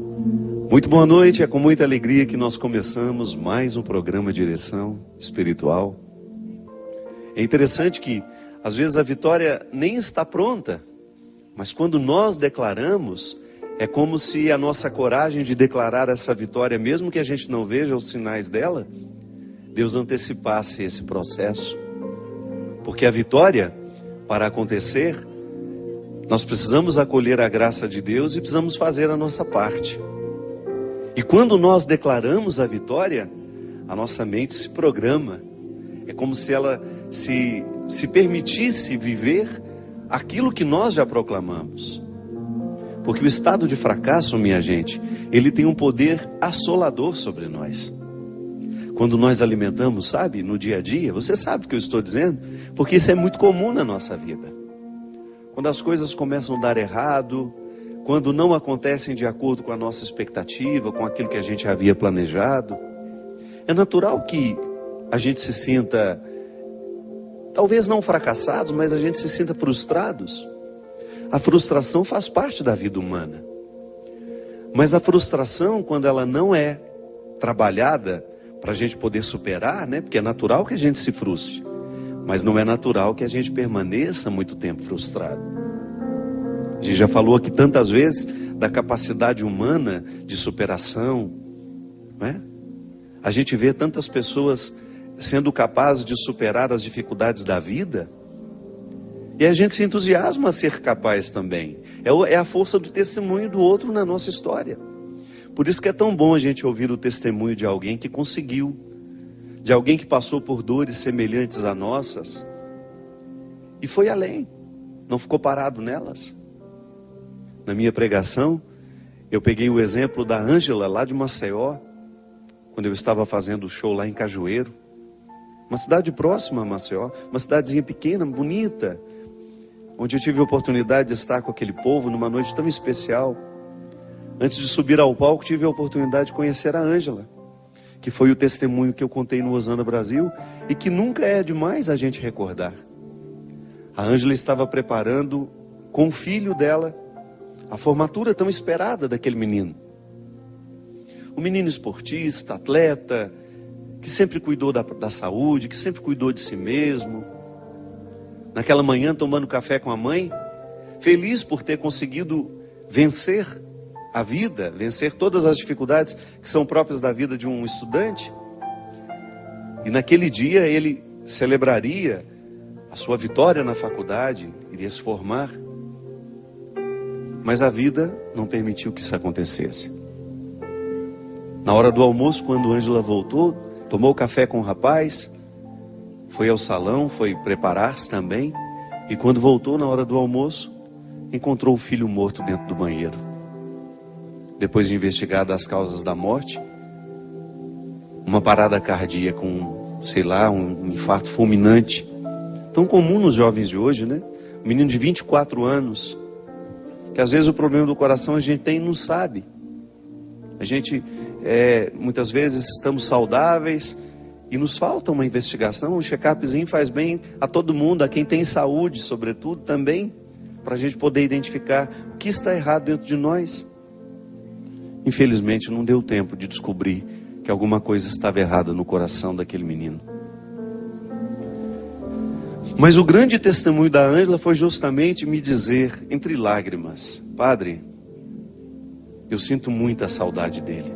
Muito boa noite, é com muita alegria que nós começamos mais um programa Direção Espiritual. É interessante que às vezes a vitória nem está pronta, mas quando nós declaramos, é como se a nossa coragem de declarar essa vitória, mesmo que a gente não veja os sinais dela, Deus antecipasse esse processo. Porque a vitória, para acontecer, nós precisamos acolher a graça de Deus e precisamos fazer a nossa parte. E quando nós declaramos a vitória, a nossa mente se programa. É como se ela se permitisse viver aquilo que nós já proclamamos. Porque o estado de fracasso, minha gente, ele tem um poder assolador sobre nós. Quando nós alimentamos, sabe, no dia a dia, você sabe o que eu estou dizendo? Porque isso é muito comum na nossa vida. Quando as coisas começam a dar errado, quando não acontecem de acordo com a nossa expectativa, com aquilo que a gente havia planejado, é natural que a gente se sinta, talvez não fracassados, mas a gente se sinta frustrados. A frustração faz parte da vida humana. Mas a frustração, quando ela não é trabalhada para a gente poder superar, né? Porque é natural que a gente se frustre, mas não é natural que a gente permaneça muito tempo frustrado. A gente já falou aqui tantas vezes da capacidade humana de superação, não é? A gente vê tantas pessoas sendo capazes de superar as dificuldades da vida, e a gente se entusiasma a ser capaz também. É a força do testemunho do outro na nossa história. Por isso que é tão bom a gente ouvir o testemunho de alguém que conseguiu, de alguém que passou por dores semelhantes a nossas, e foi além, não ficou parado nelas. Na minha pregação, eu peguei o exemplo da Ângela, lá de Maceió, quando eu estava fazendo o show lá em Cajueiro. Uma cidade próxima a Maceió, uma cidadezinha pequena, bonita, onde eu tive a oportunidade de estar com aquele povo numa noite tão especial. Antes de subir ao palco, tive a oportunidade de conhecer a Ângela, que foi o testemunho que eu contei no Osana Brasil, e que nunca é demais a gente recordar. A Ângela estava preparando com o filho dela a formatura tão esperada daquele menino. Um menino esportista, atleta, que sempre cuidou da saúde, que sempre cuidou de si mesmo. Naquela manhã, tomando café com a mãe, feliz por ter conseguido vencer a vida, vencer todas as dificuldades que são próprias da vida de um estudante. E naquele dia ele celebraria a sua vitória na faculdade, iria se formar. Mas a vida não permitiu que isso acontecesse. Na hora do almoço, quando Ângela voltou, tomou café com o rapaz, foi ao salão, foi preparar-se também, e quando voltou na hora do almoço, encontrou o filho morto dentro do banheiro. Depois de investigar as causas da morte, uma parada cardíaca, um infarto fulminante, tão comum nos jovens de hoje, né? Um menino de 24 anos, que às vezes o problema do coração a gente tem e não sabe. A gente, muitas vezes estamos saudáveis e nos falta uma investigação. Um check-upzinho faz bem a todo mundo, a quem tem saúde, sobretudo, também, para a gente poder identificar o que está errado dentro de nós. Infelizmente não deu tempo de descobrir que alguma coisa estava errada no coração daquele menino. Mas o grande testemunho da Ângela foi justamente me dizer, entre lágrimas: Padre, eu sinto muita saudade dele.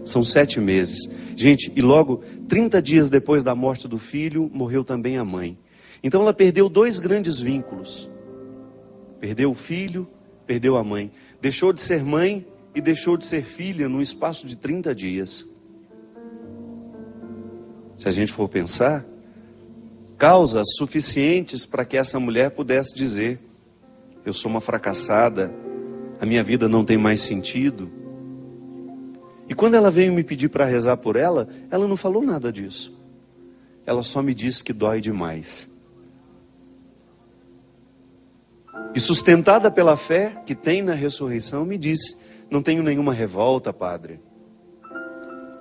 São 7 meses. Gente, e logo 30 dias depois da morte do filho, morreu também a mãe. Então ela perdeu 2 grandes vínculos. Perdeu o filho, perdeu a mãe. Deixou de ser mãe e deixou de ser filha num espaço de 30 dias. Se a gente for pensar, causas suficientes para que essa mulher pudesse dizer: eu sou uma fracassada, a minha vida não tem mais sentido. E quando ela veio me pedir para rezar por ela, ela não falou nada disso. Ela só me disse que dói demais. E sustentada pela fé que tem na ressurreição, me disse: não tenho nenhuma revolta, Padre.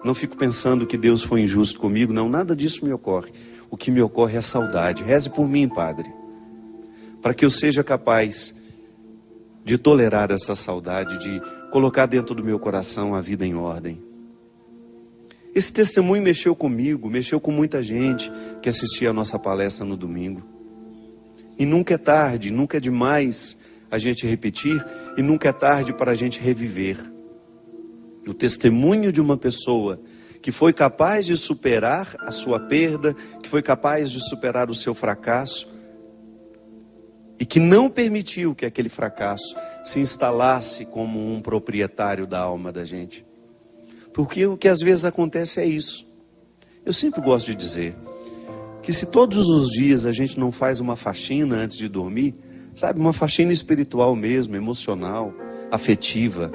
Não fico pensando que Deus foi injusto comigo, não, nada disso me ocorre. O que me ocorre é a saudade. Reze por mim, Padre, para que eu seja capaz de tolerar essa saudade, de colocar dentro do meu coração a vida em ordem. Esse testemunho mexeu comigo, mexeu com muita gente que assistia a nossa palestra no domingo. E nunca é tarde, nunca é demais a gente repetir, e nunca é tarde para a gente reviver. O testemunho de uma pessoa que foi capaz de superar a sua perda, que foi capaz de superar o seu fracasso, e que não permitiu que aquele fracasso se instalasse como um proprietário da alma da gente. Porque o que às vezes acontece é isso. Eu sempre gosto de dizer que se todos os dias a gente não faz uma faxina antes de dormir, sabe, uma faxina espiritual mesmo, emocional, afetiva.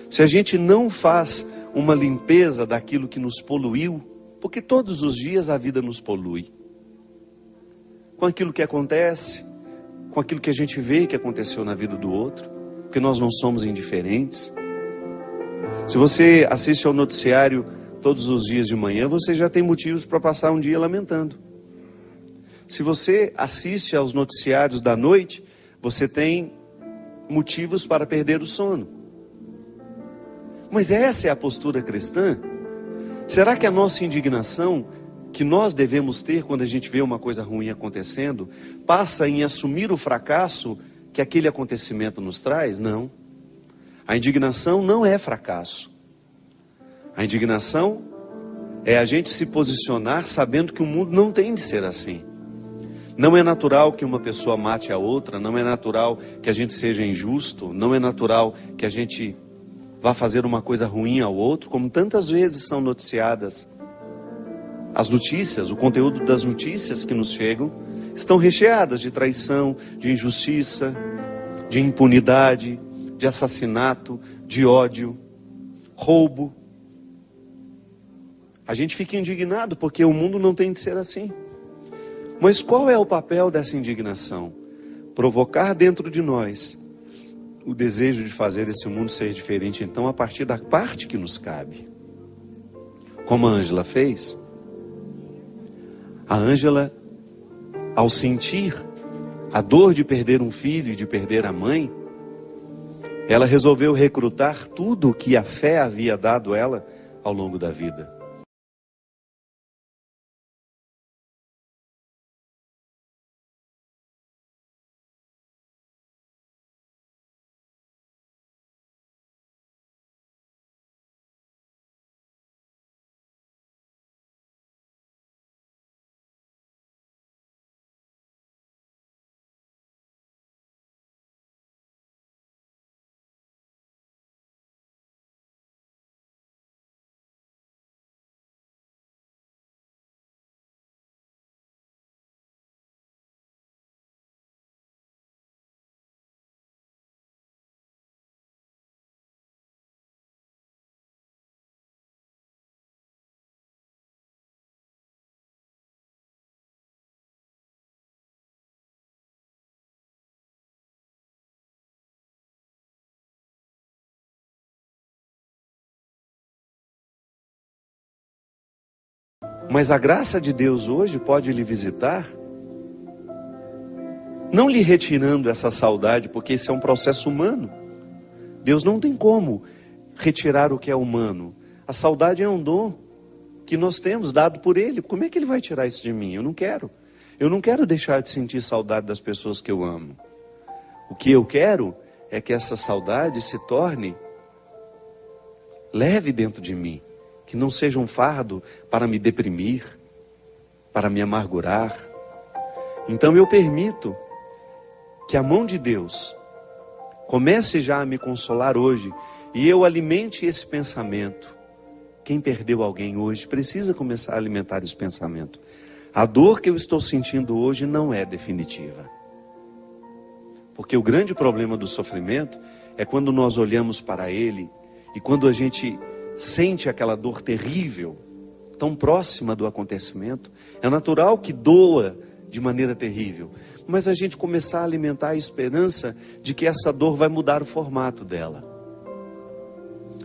Se a gente não faz uma limpeza daquilo que nos poluiu, porque todos os dias a vida nos polui. Com aquilo que acontece, com aquilo que a gente vê que aconteceu na vida do outro, porque nós não somos indiferentes. Se você assiste ao noticiário todos os dias de manhã, você já tem motivos para passar um dia lamentando. Se você assiste aos noticiários da noite, você tem motivos para perder o sono. Mas essa é a postura cristã? Será que a nossa indignação, que nós devemos ter quando a gente vê uma coisa ruim acontecendo, passa em assumir o fracasso que aquele acontecimento nos traz? Não. A indignação não é fracasso. A indignação é a gente se posicionar sabendo que o mundo não tem de ser assim. Não é natural que uma pessoa mate a outra, não é natural que a gente seja injusto, não é natural que a gente vá fazer uma coisa ruim ao outro, como tantas vezes são noticiadas. As notícias, o conteúdo das notícias que nos chegam, estão recheadas de traição, de injustiça, de impunidade, de assassinato, de ódio, roubo. A gente fica indignado porque o mundo não tem de ser assim. Mas qual é o papel dessa indignação? Provocar dentro de nós o desejo de fazer esse mundo ser diferente, então, a partir da parte que nos cabe. Como a Ângela fez. A Ângela, ao sentir a dor de perder um filho e de perder a mãe, ela resolveu recrutar tudo o que a fé havia dado ela ao longo da vida. Mas a graça de Deus hoje pode lhe visitar, não lhe retirando essa saudade, porque esse é um processo humano. Deus não tem como retirar o que é humano. A saudade é um dom que nós temos dado por Ele. Como é que Ele vai tirar isso de mim? Eu não quero. Eu não quero deixar de sentir saudade das pessoas que eu amo. O que eu quero é que essa saudade se torne leve dentro de mim. Que não seja um fardo para me deprimir, para me amargurar. Então eu permito que a mão de Deus comece já a me consolar hoje e eu alimente esse pensamento. Quem perdeu alguém hoje precisa começar a alimentar esse pensamento. A dor que eu estou sentindo hoje não é definitiva. Porque o grande problema do sofrimento é quando nós olhamos para ele e quando a gente sente aquela dor terrível, tão próxima do acontecimento, é natural que doa de maneira terrível, mas a gente começar a alimentar a esperança de que essa dor vai mudar o formato dela,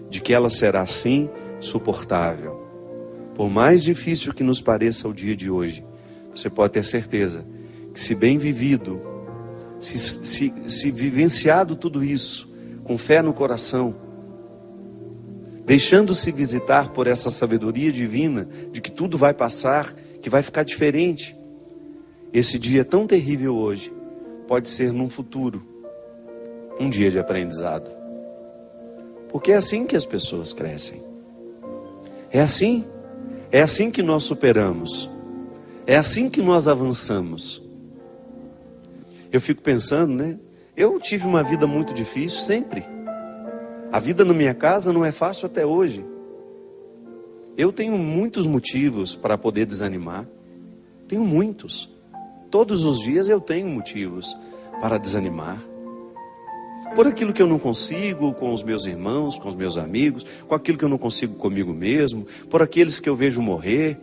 de que ela será assim suportável. Por mais difícil que nos pareça o dia de hoje, você pode ter certeza que, se bem vivido, se vivenciado tudo isso, com fé no coração, deixando-se visitar por essa sabedoria divina, de que tudo vai passar, que vai ficar diferente, esse dia tão terrível hoje, pode ser num futuro, um dia de aprendizado. Porque é assim que as pessoas crescem. É assim que nós superamos. É assim que nós avançamos. Eu fico pensando, né? Eu tive uma vida muito difícil sempre. A vida na minha casa não é fácil até hoje. Eu tenho muitos motivos para poder desanimar. Tenho muitos. Todos os dias eu tenho motivos para desanimar. Por aquilo que eu não consigo com os meus irmãos, com os meus amigos, com aquilo que eu não consigo comigo mesmo, por aqueles que eu vejo morrer,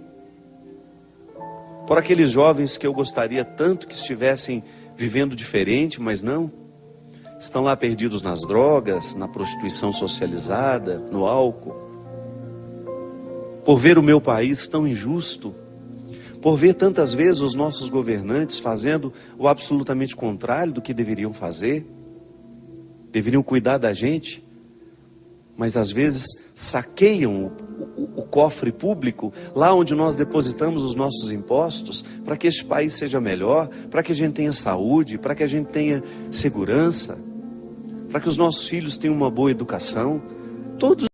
por aqueles jovens que eu gostaria tanto que estivessem vivendo diferente, mas não. Estão lá perdidos nas drogas, na prostituição socializada, no álcool. Por ver o meu país tão injusto, por ver tantas vezes os nossos governantes fazendo o absolutamente contrário do que deveriam fazer. Deveriam cuidar da gente, mas às vezes saqueiam o cofre público, lá onde nós depositamos os nossos impostos, para que este país seja melhor, para que a gente tenha saúde, para que a gente tenha segurança, para que os nossos filhos tenham uma boa educação. Todos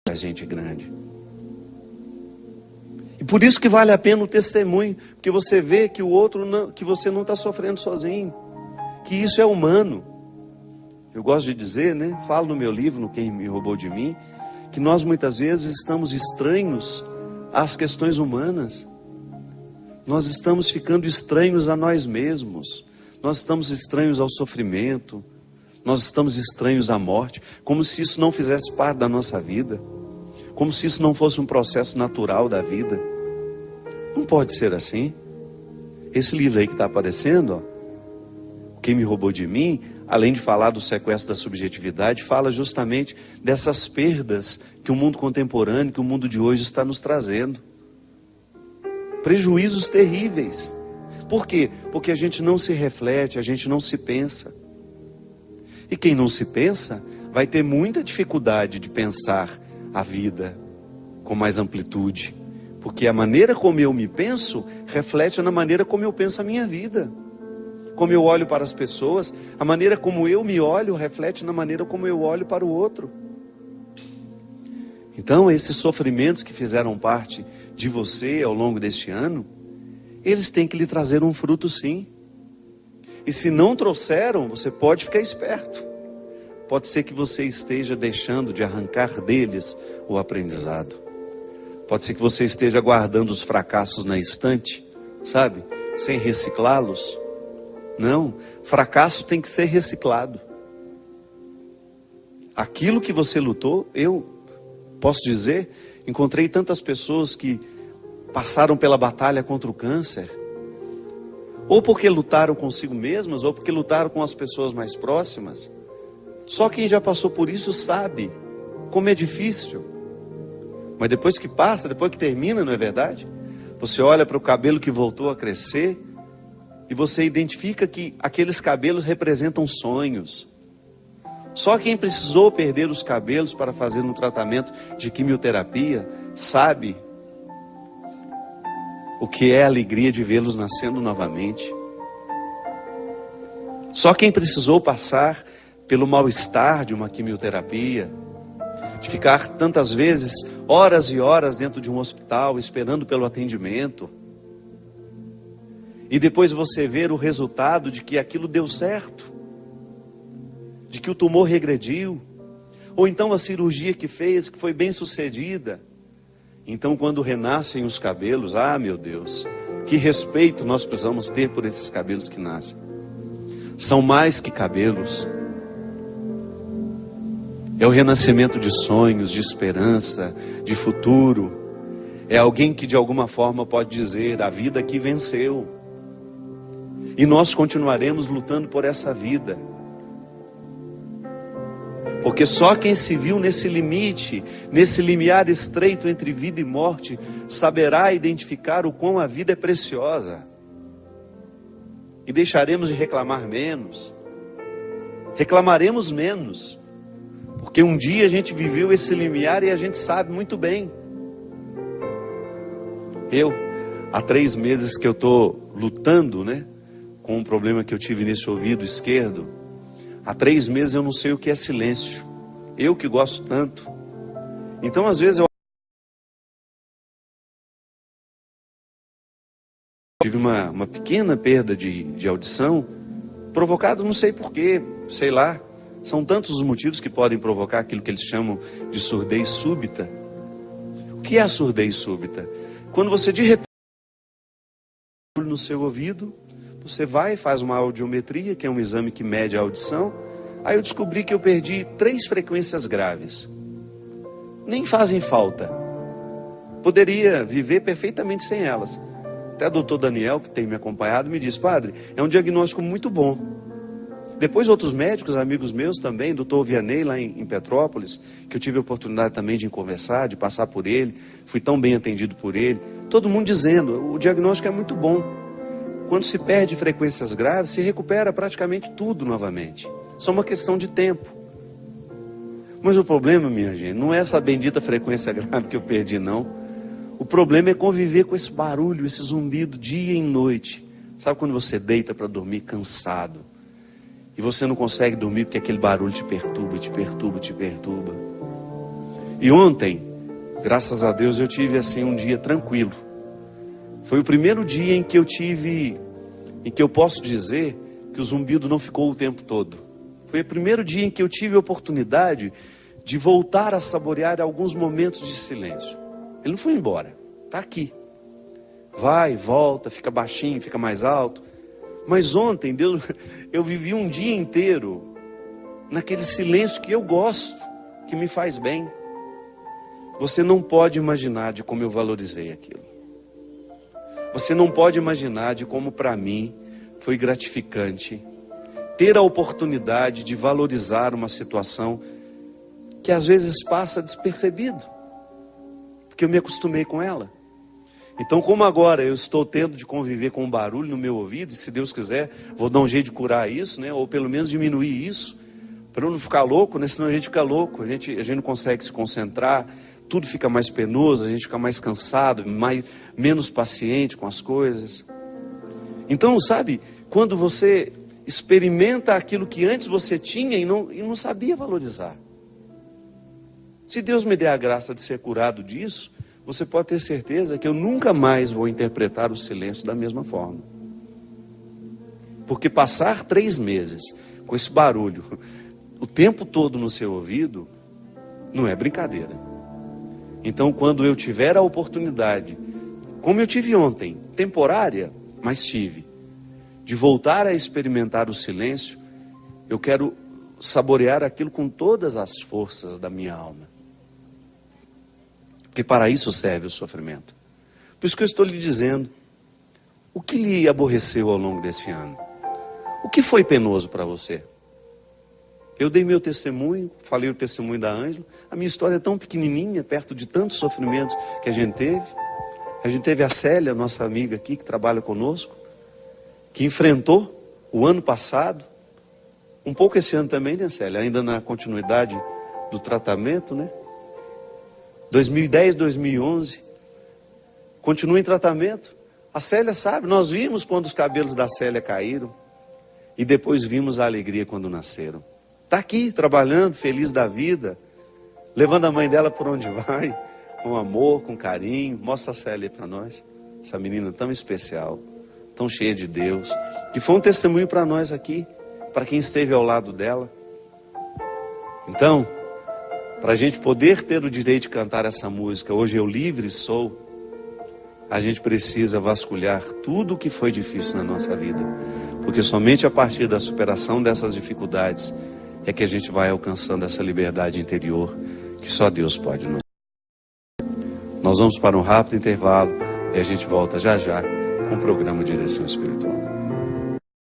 a gente grande. E por isso que vale a pena o testemunho, porque você vê que o outro não, que você não está sofrendo sozinho, que isso é humano. Eu gosto de dizer, né? Falo no meu livro, no Quem Me Roubou de Mim, que nós muitas vezes estamos estranhos às questões humanas. Nós estamos ficando estranhos a nós mesmos. Nós estamos estranhos ao sofrimento. Nós estamos estranhos à morte, como se isso não fizesse parte da nossa vida, como se isso não fosse um processo natural da vida. Não pode ser assim. Esse livro aí que está aparecendo, ó, Quem Me Roubou de Mim, além de falar do sequestro da subjetividade, fala justamente dessas perdas que o mundo contemporâneo, que o mundo de hoje está nos trazendo. Prejuízos terríveis. Por quê? Porque a gente não se reflete, a gente não se pensa. E quem não se pensa, vai ter muita dificuldade de pensar a vida com mais amplitude. Porque a maneira como eu me penso, reflete na maneira como eu penso a minha vida. Como eu olho para as pessoas, a maneira como eu me olho, reflete na maneira como eu olho para o outro. Então, esses sofrimentos que fizeram parte de você ao longo deste ano, eles têm que lhe trazer um fruto sim. E se não trouxeram, você pode ficar esperto. Pode ser que você esteja deixando de arrancar deles o aprendizado. Pode ser que você esteja guardando os fracassos na estante, sabe? Sem reciclá-los. Não, fracasso tem que ser reciclado. Aquilo que você lutou, eu posso dizer, encontrei tantas pessoas que passaram pela batalha contra o câncer, ou porque lutaram consigo mesmas, ou porque lutaram com as pessoas mais próximas. Só quem já passou por isso sabe como é difícil. Mas depois que passa, depois que termina, não é verdade? Você olha para o cabelo que voltou a crescer e você identifica que aqueles cabelos representam sonhos. Só quem precisou perder os cabelos para fazer um tratamento de quimioterapia sabe o que é a alegria de vê-los nascendo novamente. Só quem precisou passar pelo mal-estar de uma quimioterapia, de ficar tantas vezes horas e horas dentro de um hospital esperando pelo atendimento, e depois você ver o resultado de que aquilo deu certo, de que o tumor regrediu, ou então a cirurgia que fez, que foi bem sucedida. Então quando renascem os cabelos, ah meu Deus, que respeito nós precisamos ter por esses cabelos que nascem. São mais que cabelos. É o renascimento de sonhos, de esperança, de futuro. É alguém que de alguma forma pode dizer, a vida aqui venceu. E nós continuaremos lutando por essa vida. Porque só quem se viu nesse limite, nesse limiar estreito entre vida e morte, saberá identificar o quão a vida é preciosa. E deixaremos de reclamar menos. Reclamaremos menos. Porque um dia a gente viveu esse limiar e a gente sabe muito bem. Há 3 meses que eu estou lutando, com um problema que eu tive nesse ouvido esquerdo. Há 3 meses eu não sei o que é silêncio. Eu que gosto tanto. Então às vezes eu tive uma pequena perda de audição, provocado não sei porquê, sei lá. São tantos os motivos que podem provocar aquilo que eles chamam de surdez súbita. O que é a surdez súbita? Quando você de repente no seu ouvido, você vai e faz uma audiometria, que é um exame que mede a audição. Aí eu descobri que eu perdi 3 frequências graves. Nem fazem falta. Poderia viver perfeitamente sem elas. Até o doutor Daniel, que tem me acompanhado, me disse: padre, é um diagnóstico muito bom. Depois outros médicos, amigos meus também, doutor Vianney lá em Petrópolis, que eu tive a oportunidade também de conversar, de passar por ele, fui tão bem atendido por ele, todo mundo dizendo, o diagnóstico é muito bom. Quando se perde frequências graves, se recupera praticamente tudo novamente. Só uma questão de tempo. Mas o problema, minha gente, não é essa bendita frequência grave que eu perdi, não. O problema é conviver com esse barulho, esse zumbido, dia e noite. Sabe quando você deita para dormir cansado? E você não consegue dormir porque aquele barulho te perturba, te perturba, te perturba. E ontem, graças a Deus, eu tive assim um dia tranquilo. Foi o primeiro dia em que eu posso dizer que o zumbido não ficou o tempo todo. Foi o primeiro dia em que eu tive a oportunidade de voltar a saborear alguns momentos de silêncio. Ele não foi embora, está aqui. Vai, volta, fica baixinho, fica mais alto. Mas ontem, eu vivi um dia inteiro naquele silêncio que eu gosto, que me faz bem. Você não pode imaginar de como eu valorizei aquilo. Você não pode imaginar de como para mim foi gratificante ter a oportunidade de valorizar uma situação que às vezes passa despercebido, porque eu me acostumei com ela. Então, como agora eu estou tendo de conviver com um barulho no meu ouvido, e se Deus quiser, vou dar um jeito de curar isso, ou pelo menos diminuir isso, para eu não ficar louco, senão a gente fica louco, a gente não consegue se concentrar, tudo fica mais penoso, a gente fica mais cansado, menos paciente com as coisas. Então, sabe, quando você experimenta aquilo que antes você tinha e não sabia valorizar. Se Deus me der a graça de ser curado disso, você pode ter certeza que eu nunca mais vou interpretar o silêncio da mesma forma. Porque passar 3 meses com esse barulho o tempo todo no seu ouvido não é brincadeira. Então, quando eu tiver a oportunidade, como eu tive ontem, temporária, mas tive, de voltar a experimentar o silêncio, eu quero saborear aquilo com todas as forças da minha alma. Porque para isso serve o sofrimento. Por isso que eu estou lhe dizendo, o que lhe aborreceu ao longo desse ano? O que foi penoso para você? Eu dei meu testemunho, falei o testemunho da Ângela. A minha história é tão pequenininha, perto de tantos sofrimentos que a gente teve. A gente teve a Célia, nossa amiga aqui, que trabalha conosco, que enfrentou o ano passado, um pouco esse ano também, né, Célia? Ainda na continuidade do tratamento, 2010, 2011, continua em tratamento. A Célia sabe, nós vimos quando os cabelos da Célia caíram e depois vimos a alegria quando nasceram. Está aqui, trabalhando, feliz da vida, levando a mãe dela por onde vai, com amor, com carinho. Mostra a Célia para nós, essa menina tão especial, tão cheia de Deus, que foi um testemunho para nós aqui, para quem esteve ao lado dela. Então, para a gente poder ter o direito de cantar essa música, Hoje Eu Livre Sou, a gente precisa vasculhar tudo o que foi difícil na nossa vida. Porque somente a partir da superação dessas dificuldades é que a gente vai alcançando essa liberdade interior que só Deus pode nos dar. Nós vamos para um rápido intervalo e a gente volta já já com o programa Direção Espiritual.